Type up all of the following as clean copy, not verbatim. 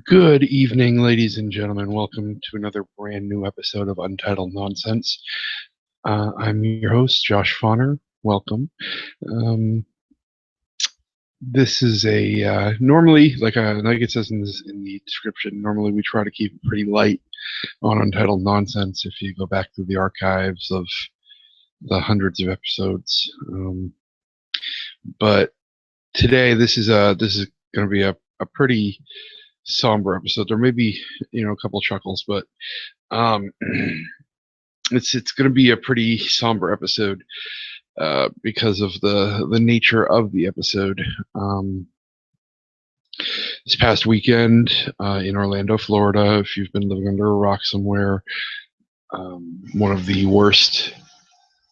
Good evening, ladies and gentlemen. Welcome to another brand new episode of Untitled Nonsense. I'm your host, Josh Fonner. Welcome. Um, this is a normally, like it says in the description. Normally, we try to keep it pretty light on Untitled Nonsense. If you go back through the archives of the hundreds of episodes, but today this is going to be a pretty somber episode. There may be a couple chuckles, but um, it's going to be a pretty somber episode because of the nature of the episode. This past weekend in Orlando, Florida, if you've been living under a rock somewhere, one of the worst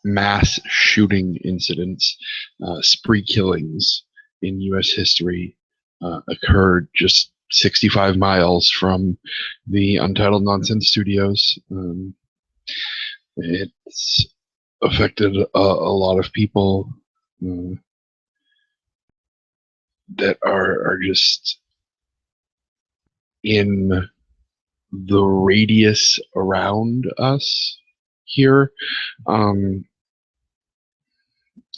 mass shooting incidents, spree killings in U.S. history, occurred just 65 miles from the Untitled Nonsense Studios. It's affected a lot of people that are just in the radius around us here, and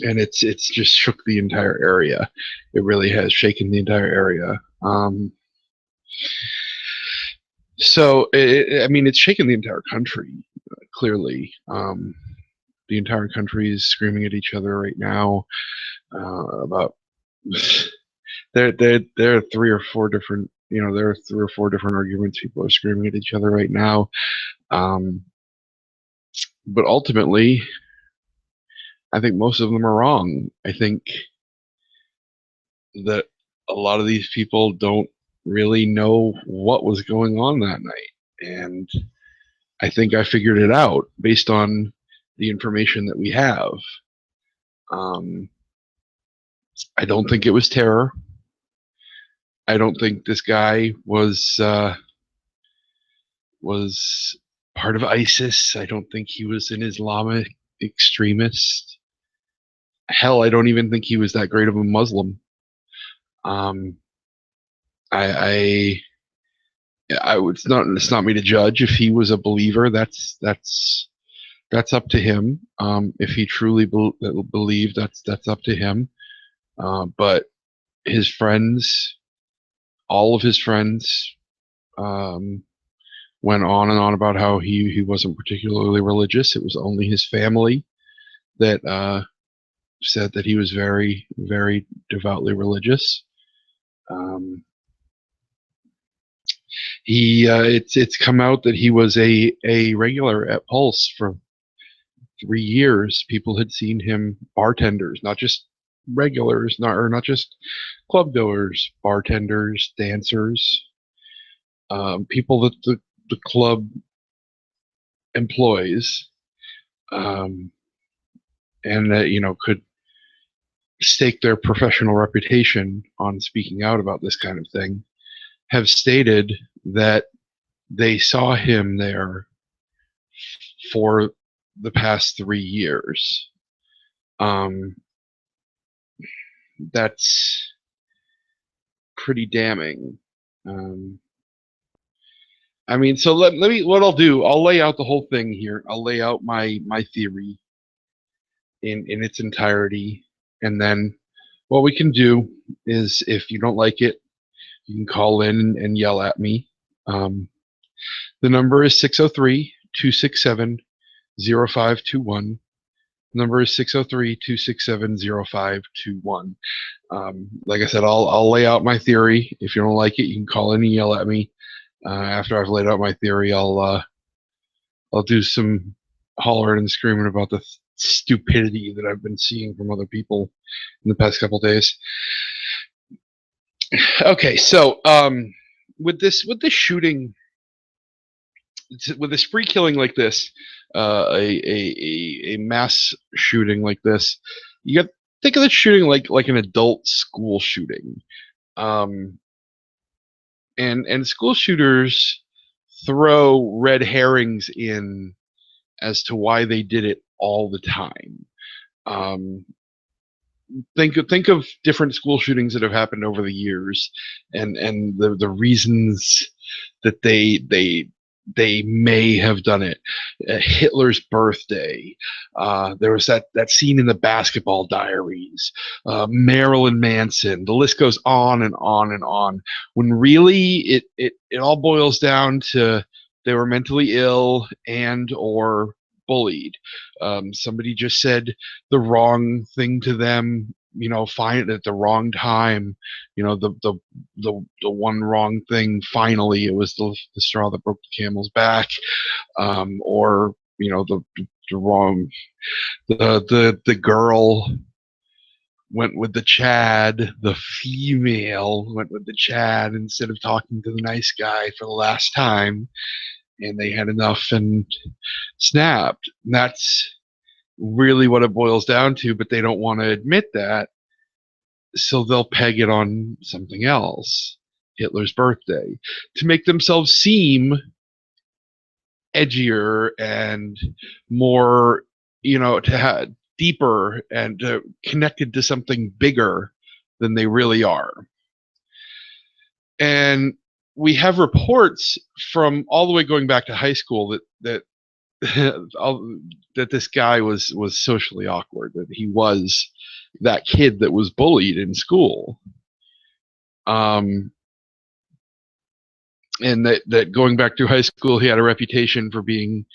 it's just shook the entire area. It really has shaken the entire area. It's shaken the entire country. Clearly, the entire country is screaming at each other right now about. There are three or four different arguments people are screaming at each other right now, but ultimately I think most of them are wrong. I think that a lot of these people don't really know what was going on that night, and I think I figured it out based on the information that we have. I don't think it was terror. I don't think this guy was part of ISIS. I don't think he was an Islamic extremist. Hell, I don't even think he was that great of a Muslim. It's not me to judge if he was a believer. That's up to him. If he truly believed, that's up to him. But his friends, all of his friends, went on and on about how he wasn't particularly religious. It was only his family that said that he was very, very devoutly religious. It's come out that he was a regular at Pulse for 3 years. People had seen him, bartenders, not just regulars, not just club goers, bartenders, dancers, people that the club employs, and that could stake their professional reputation on speaking out about this kind of thing, have stated that they saw him there for the past 3 years. That's pretty damning. So let me. What I'll do, I'll lay out the whole thing here. I'll lay out my theory in its entirety, and then what we can do is, if you don't like it, you can call in and yell at me. The number is 603-267-0521. The number is 603-267-0521. Like I said, I'll lay out my theory. If you don't like it, you can call in and yell at me. After I've laid out my theory, I'll do some hollering and screaming about the stupidity that I've been seeing from other people in the past couple days. Okay, so with this shooting, with a spree killing like this, a mass shooting like this, you got to think of the shooting like an adult school shooting, and school shooters throw red herrings in as to why they did it all the time. think of different school shootings that have happened over the years, and the reasons that they may have done it. Hitler's birthday. There was that scene in the Basketball Diaries. Marilyn Manson. The list goes on and on and on. When really it all boils down to they were mentally ill and or bullied. Somebody just said the wrong thing to them, find it at the wrong time, the one wrong thing. Finally, it was the straw that broke the camel's back, or the wrong, the girl went with the Chad, the female went with the Chad instead of talking to the nice guy for the last time, and they had enough and snapped. And that's really what it boils down to, but they don't want to admit that, so they'll peg it on something else, Hitler's birthday, to make themselves seem edgier and more, to have deeper and connected to something bigger than they really are. And we have reports from all the way going back to high school that that this guy was socially awkward, that he was that kid that was bullied in school, and that going back through high school, he had a reputation for being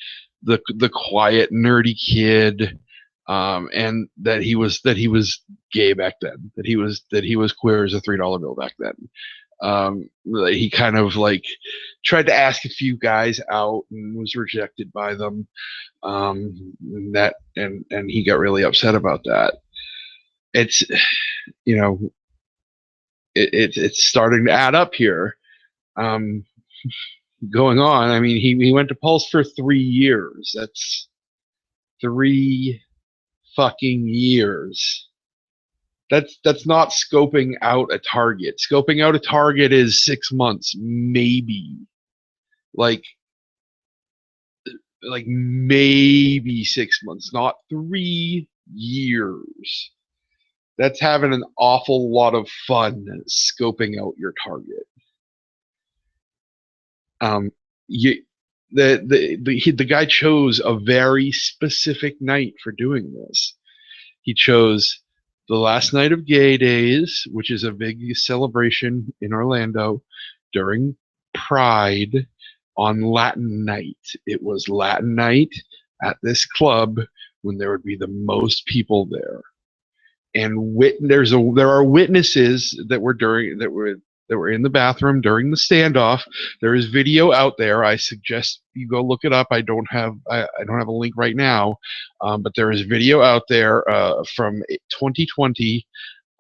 the quiet, nerdy kid, and that he was gay back then, that he was queer as a $3 bill back then. He kind of like tried to ask a few guys out and was rejected by them, and he got really upset about that. It's it's starting to add up here. Going on. I mean, he went to Pulse for 3 years. That's 3 fucking years. That's not scoping out a target. Scoping out a target is 6 months, maybe. Like maybe 6 months, not 3 years. That's having an awful lot of fun scoping out your target. The guy chose a very specific night for doing this. He chose the last night of Gay Days, which is a big celebration in Orlando during Pride, on Latin night. It was Latin night at this club when there would be the most people there. And there are witnesses that were in the bathroom during the standoff. There is video out there. I suggest you go look it up. I don't have a link right now, but there is video out there from 2020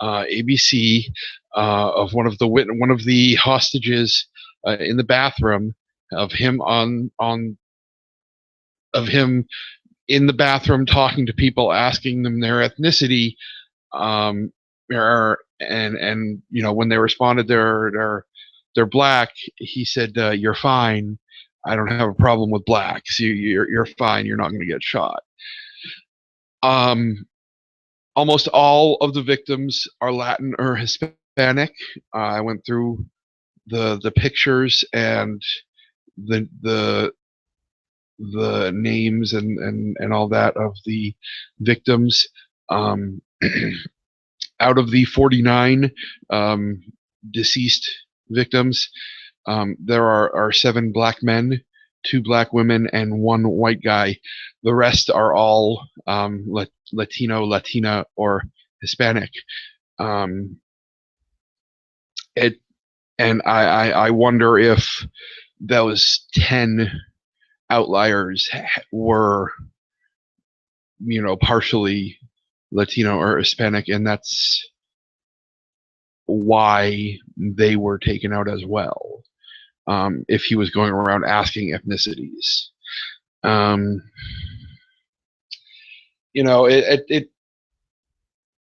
ABC of one of the hostages in the bathroom, of him in the bathroom talking to people, asking them their ethnicity. And when they responded they're black, he said, "You're fine. I don't have a problem with blacks. You're fine. You're not going to get shot." Almost all of the victims are Latin or Hispanic. I went through the pictures and the names and all that of the victims. Out of the 49 deceased victims, there are 7 black men, 2 black women, and 1 white guy. The rest are all Latino, Latina, or Hispanic. And I wonder if those 10 outliers were, partially Latino or Hispanic, and that's why they were taken out as well. If he was going around asking ethnicities,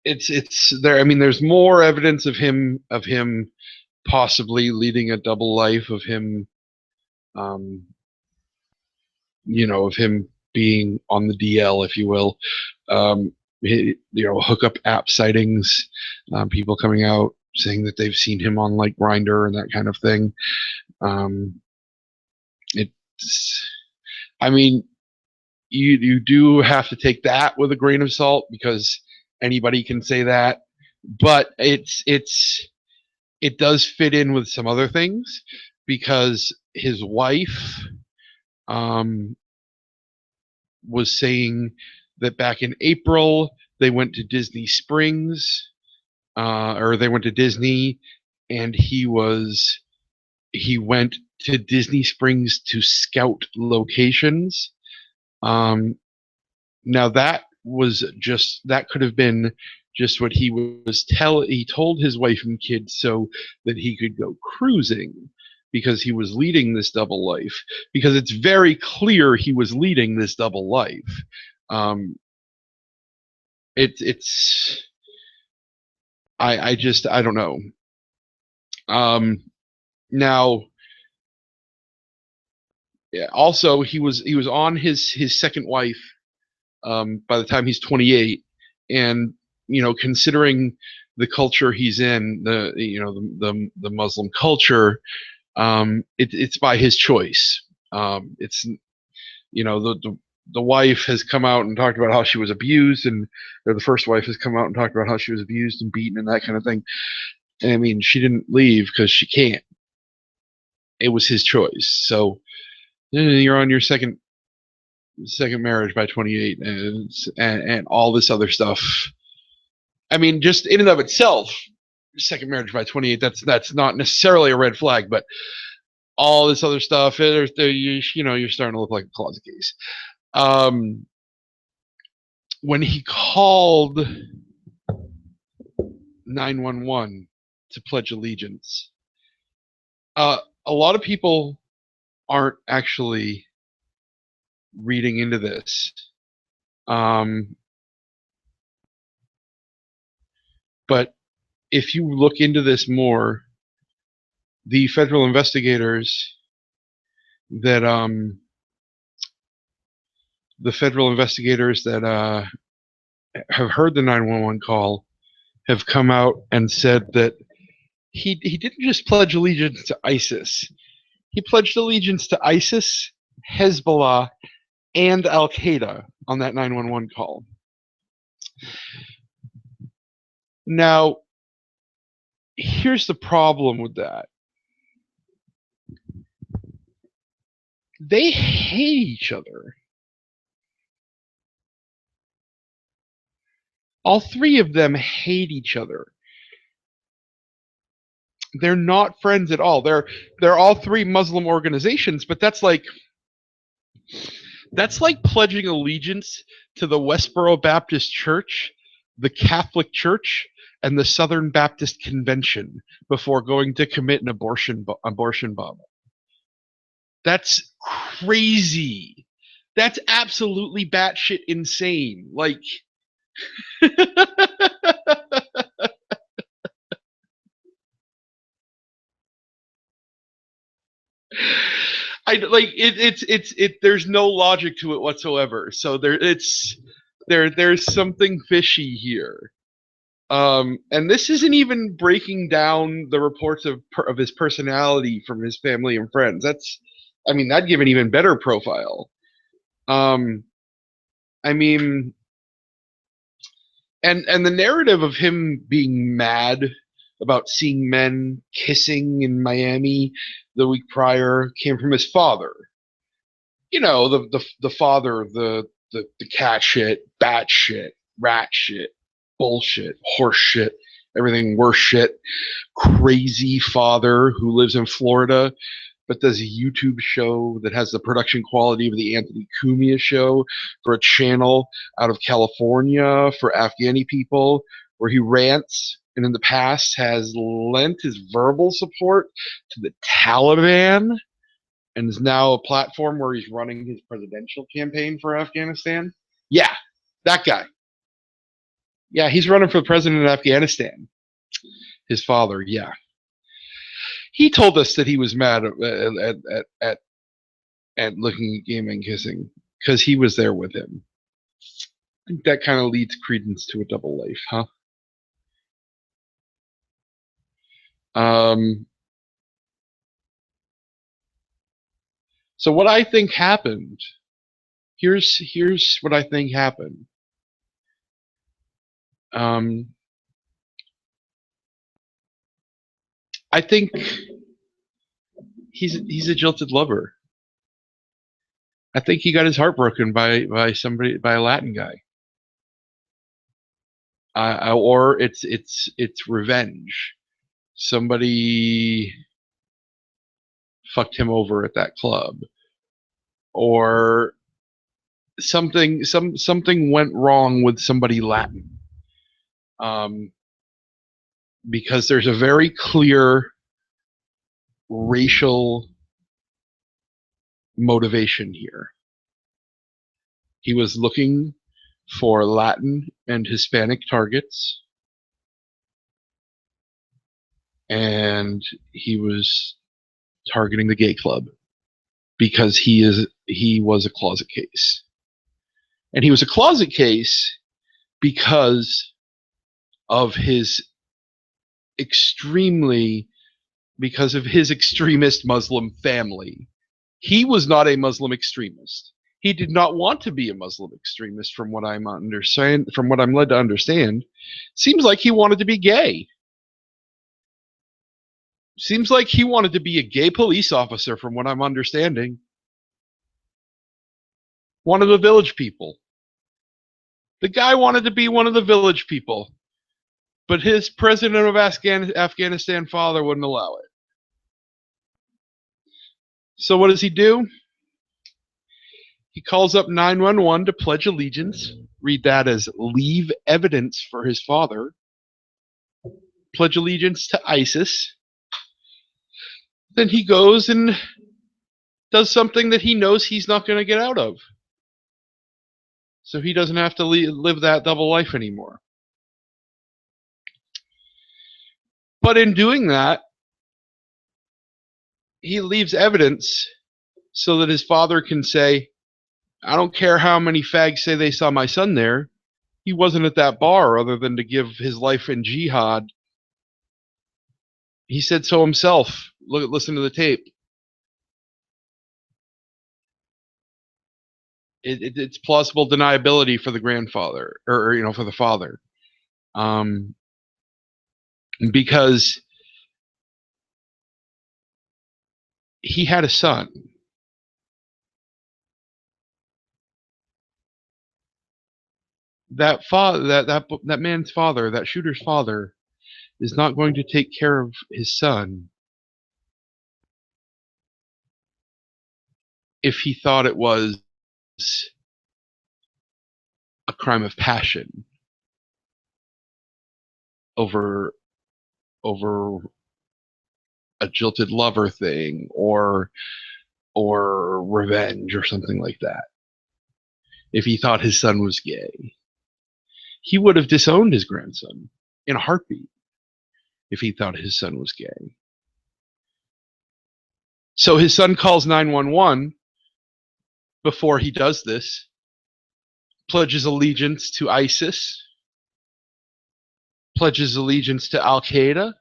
it's there. I mean, there's more evidence of him possibly leading a double life, of him, of him being on the DL, if you will. hookup app sightings, people coming out saying that they've seen him on like Grindr and that kind of thing. It's, I mean, you do have to take that with a grain of salt because anybody can say that, but it does fit in with some other things because his wife was saying that back in April they went to Disney Springs, or they went to Disney, and he went to Disney Springs to scout locations. Now that could have been just what he told his wife and kids so that he could go cruising, because he was leading this double life, because it's very clear he was leading this double life. It's I don't know. Now, yeah, also he was on his second wife by the time he's 28, and considering the culture he's in, the Muslim culture, it's by his choice. It's the wife has come out and talked about how she was abused, or the first wife has come out and talked about how she was abused and beaten and that kind of thing. And I mean, she didn't leave because she can't. It was his choice. So you're on your second marriage by 28, and all this other stuff. I mean, just in and of itself, second marriage by 28, that's not necessarily a red flag, but all this other stuff, you're starting to look like a closet case. When he called 911 to pledge allegiance, a lot of people aren't actually reading into this. But if you look into this more, the federal investigators that have heard the 911 call have come out and said that he didn't just pledge allegiance to ISIS. He pledged allegiance to ISIS, Hezbollah, and Al Qaeda on that 911 call. Now, here's the problem with that. They hate each other. All three of them hate each other. They're not friends at all. They're all three Muslim organizations, but that's like pledging allegiance to the Westboro Baptist Church, the Catholic Church, and the Southern Baptist Convention before going to commit an abortion bomb. That's crazy. That's absolutely batshit insane. Like, there's no logic to it whatsoever. So there's something fishy here. And this isn't even breaking down the reports of his personality from his family and friends. That'd give an even better profile. I mean, and the narrative of him being mad about seeing men kissing in Miami the week prior came from his father. The father, the cat shit, bat shit, rat shit, bullshit, horse shit, everything worse shit, crazy father who lives in Florida but does a YouTube show that has the production quality of the Anthony Cumia show for a channel out of California for Afghani people, where he rants and in the past has lent his verbal support to the Taliban, and is now a platform where he's running his presidential campaign for Afghanistan. Yeah, that guy. Yeah, he's running for president of Afghanistan. His father, yeah. He told us that he was mad at looking at gay men kissing because he was there with him. I think that kind of leads credence to a double life, huh? Um, so what I think happened, here's what I think happened. I think he's a jilted lover. I think he got his heart broken by somebody, by a Latin guy. Or it's revenge. Somebody fucked him over at that club, or something went wrong with somebody Latin. Because there's a very clear racial motivation here. He was looking for Latin and Hispanic targets, and he was targeting the gay club because he was a closet case. And he was a closet case because of his extremist Muslim family. He was not a Muslim extremist. He did not want to be a Muslim extremist, from what I'm led to understand. Seems like he wanted to be gay. Seems like he wanted to be a gay police officer, from what I'm understanding. One of the village people. The guy wanted to be one of the village people, but his president of Afghanistan father wouldn't allow it. So what does he do? He calls up 911 to pledge allegiance. Read that as leave evidence for his father. Pledge allegiance to ISIS. Then he goes and does something that he knows he's not going to get out of. So he doesn't have to live that double life anymore. But in doing that, he leaves evidence so that his father can say, I don't care how many fags say they saw my son there. He wasn't at that bar other than to give his life in jihad. He said so himself. Listen to the tape. It's plausible deniability for the grandfather, or for the father, because he had a son. That man's father, that shooter's father, is not going to take care of his son if he thought it was a crime of passion over a jilted lover thing, or revenge or something like that. If he thought his son was gay, he would have disowned his grandson in a heartbeat if he thought his son was gay. So his son calls 911 before he does this, pledges allegiance to ISIS, pledges allegiance to Al Qaeda.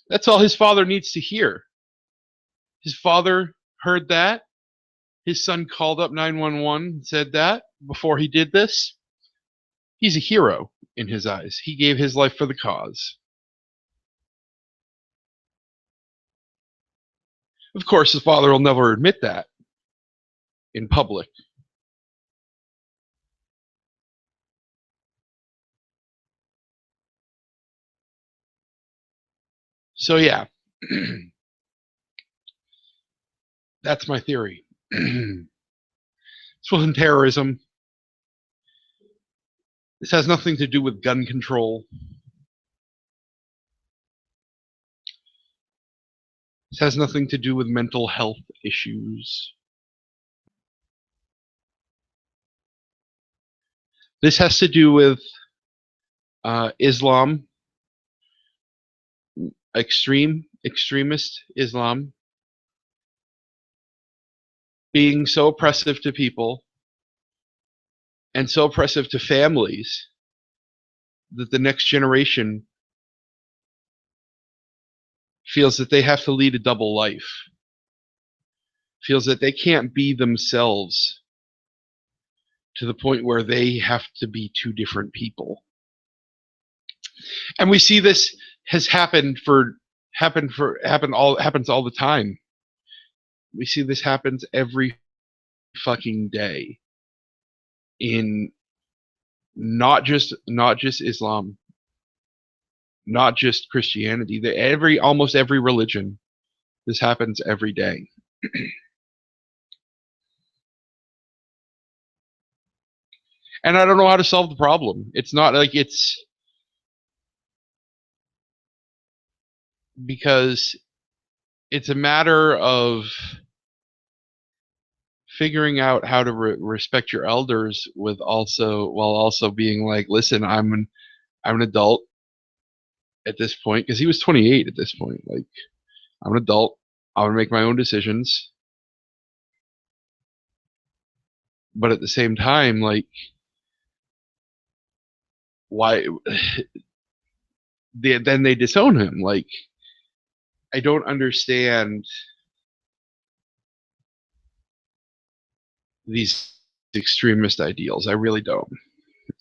That's all his father needs to hear. His father heard that. His son called up 911 and said that before he did this. He's a hero in his eyes. He gave his life for the cause. Of course, his father will never admit that in public. So yeah, that's my theory. This wasn't terrorism. This has nothing to do with gun control. This has nothing to do with mental health issues. This has to do with Islam, extremist Islam, being so oppressive to people and so oppressive to families that the next generation feels that they have to lead a double life, feels that they can't be themselves to the point where they have to be two different people. And we see this has happens all the time. We see this happens every fucking day in not just Islam, not just Christianity, almost every religion. This happens every day. And I don't know how to solve the problem. It's not like it's because it's a matter of figuring out how to respect your elders while also being like, listen, I'm an adult at this point, because he was 28 at this point. Like, I'm an adult. I want to make my own decisions. But at the same time, like, why then they disown him? Like, I don't understand these extremist ideals. I really don't.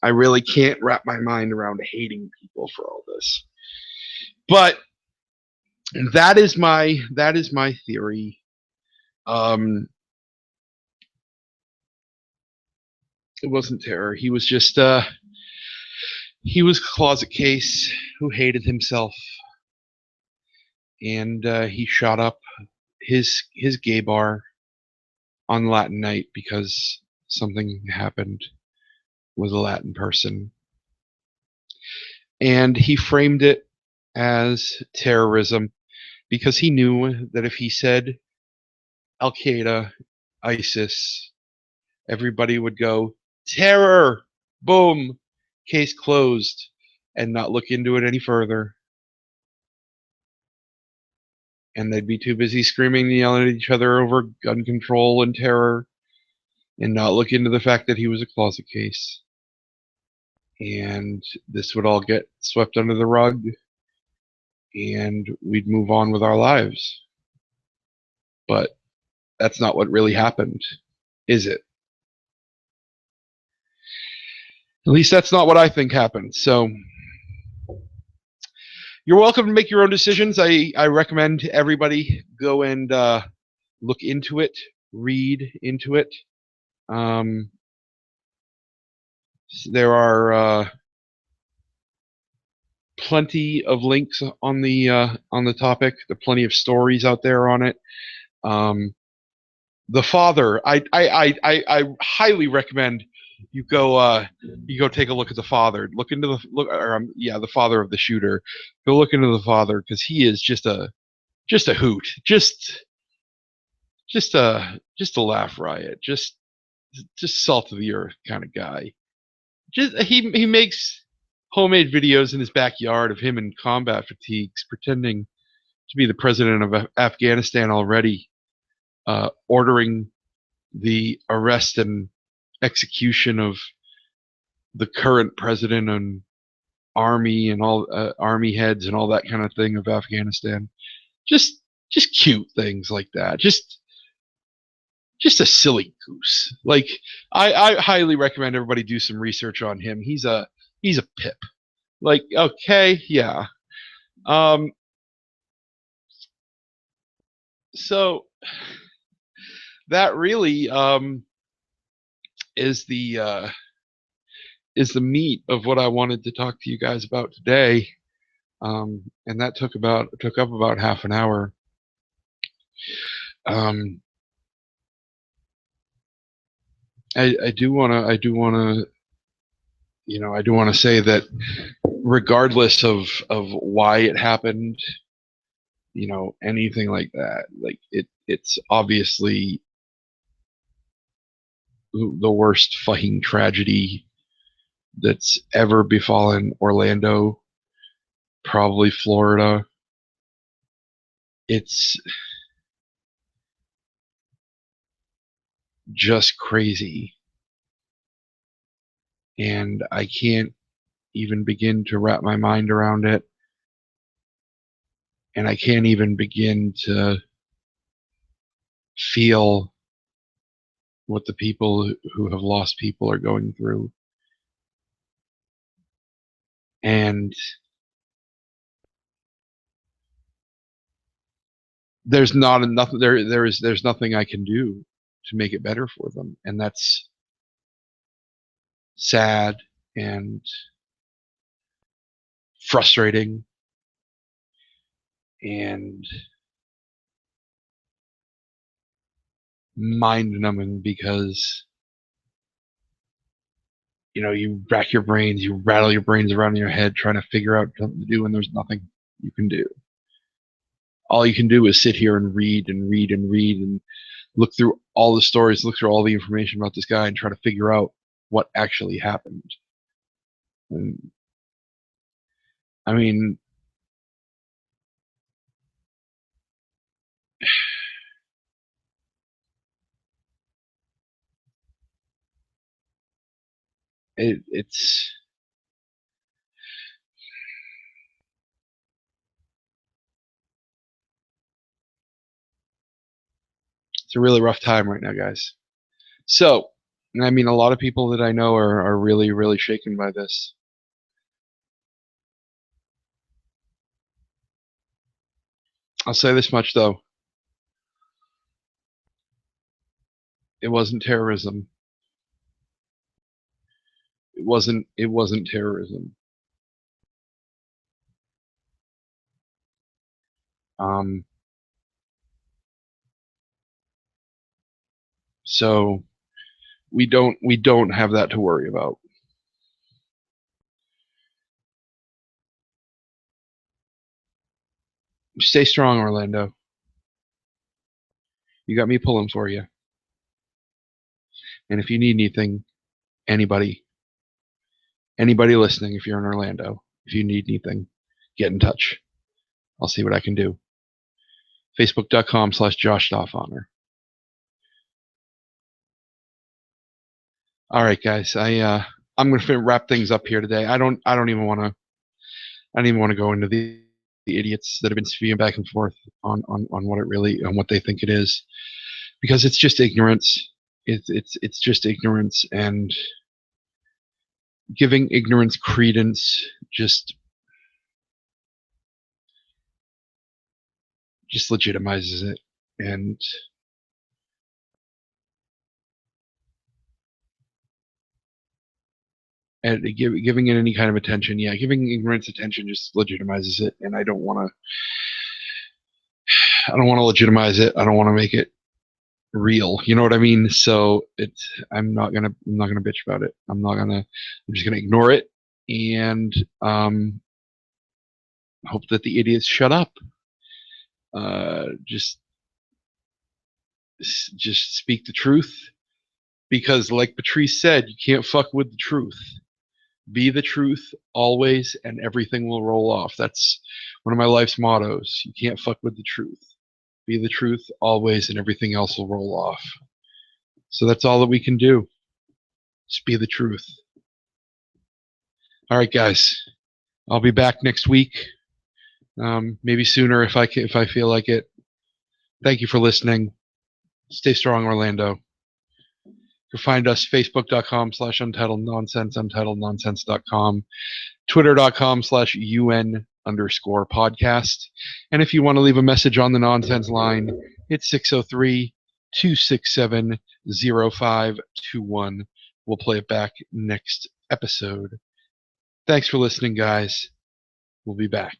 I really can't wrap my mind around hating people for all this. But that is my theory. It wasn't terror. He was just he was a closet case who hated himself, and he shot up his gay bar on Latin night because something happened with a Latin person, and he framed it as terrorism because he knew that if he said Al Qaeda, ISIS, everybody would go terror, boom, case closed, and not look into it any further. And they'd be too busy screaming and yelling at each other over gun control and terror and not look into the fact that he was a closet case. And this would all get swept under the rug, and we'd move on with our lives. But that's not what really happened, is it? At least that's not what I think happened. So you're welcome to make your own decisions. I recommend everybody go and look into it, read into it. There are plenty of links on the topic. There are plenty of stories out there on it. The Father, I highly recommend you go take a look at The Father. Look into the father of the shooter. Go look into The Father, because he is just a hoot, just a laugh riot, just salt of the earth kind of guy. Just he makes homemade videos in his backyard of him in combat fatigues, pretending to be the president of Afghanistan already, ordering the arrest and execution of the current president and army and all army heads and all that kind of thing of Afghanistan. Just cute things like that. Just a silly goose. Like, I highly recommend everybody do some research on him. He's a pip. Like, okay, yeah. So that really is the meat of what I wanted to talk to you guys about today. And that took up about half an hour. I do want to say that regardless of why it happened, anything like that, like it's obviously the worst fucking tragedy that's ever befallen Orlando, probably Florida. It's just crazy. and I can't even begin to wrap my mind around it, and I can't even begin to feel what the people who have lost people are going through. And there's not enough there's nothing I can do to make it better for them, and that's sad and frustrating and mind numbing, because you rack your brains, you rattle your brains around in your head trying to figure out something to do, and there's nothing you can do. All you can do is sit here and read and read and read and look through all the stories, look through all the information about this guy, and try to figure out what actually happened. And I mean, it's a really rough time right now, guys. So, I mean, a lot of people that I know are really, really shaken by this. I'll say this much, though. It wasn't terrorism. It wasn't terrorism. Um, so we don't have that to worry about. Stay strong, Orlando. You got me pulling for you. And if you need anything, anybody listening, if you're in Orlando, if you need anything, get in touch. I'll see what I can do. Facebook.com/JoshFonner. All right, guys. I'm going to wrap things up here today. I don't even want to go into the idiots that have been spewing back and forth on what it really, on what they think it is, because it's just ignorance. It's just ignorance, and giving ignorance credence just legitimizes it, and giving it any kind of attention, giving ignorance attention just legitimizes it, and I don't want to legitimize it. I don't want to make it real. You know what I mean? So I'm not gonna bitch about it. I'm just gonna ignore it, and hope that the idiots shut up. Just speak the truth, because like Patrice said, you can't fuck with the truth. Be the truth always, and everything will roll off. That's one of my life's mottos. You can't fuck with the truth. Be the truth always, and everything else will roll off. So that's all that we can do. Just be the truth. All right, guys. I'll be back next week. Maybe sooner if I feel like it. Thank you for listening. Stay strong, Orlando. You can find us Facebook.com/Untitled Nonsense, UntitledNonsense.com, Twitter.com/UN_podcast. And if you want to leave a message on the nonsense line, it's 603-267-0521. We'll play it back next episode. Thanks for listening, guys. We'll be back.